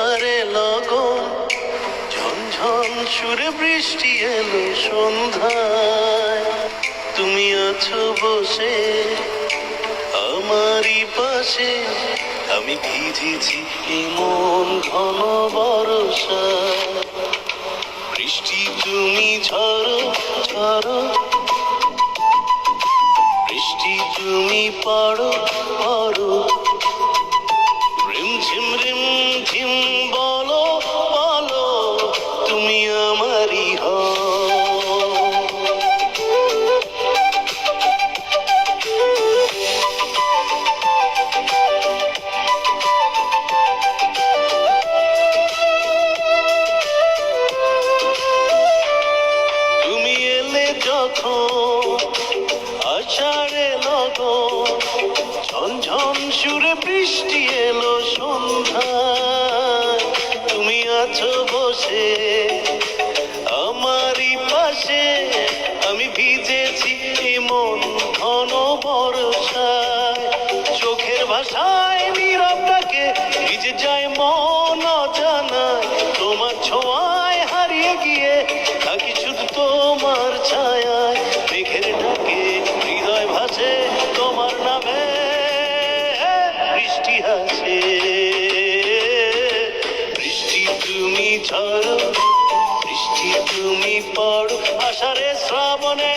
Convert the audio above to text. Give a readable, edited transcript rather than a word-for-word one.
আষাঢ়ে লগন ঝনঝন সুরে বৃষ্টি এলো সন্ধ্যায়, তুমি আছো বসে আমারই পাশে, আমি ভিজেছি এমন ঘন বর্ষা। বৃষ্টি তুমি ঝরো ঝরো, বৃষ্টি তুমি পড়ো পড়ো, রিমঝিম রিমঝিম বলো বলো, তুমি আমারই হও। তুমি এলে যখন আষাঢ়ে লগন ঝনঝন সুরে বৃষ্টি এলো সন্ধ্যায়, তুমি আছো বসে আমারই পাশে, আমি ভিজেছি এমন ঘন বর্ষায়। চোখের ভাষায় নীরব ডাকে ভিজে যায় মন অজানায়, তোমার ছোঁয়ায় হারিয়ে গিয়ে থাকি শুধু তোমার ছায়ায়। মেঘের ডাকে হৃদয় ভাসে তোমার নামে, বৃষ্টি হাসে। বৃষ্টি তুমি ঝরো, বৃষ্টি তুমি পড়ো, আষাঢ়ে শ্রাবণে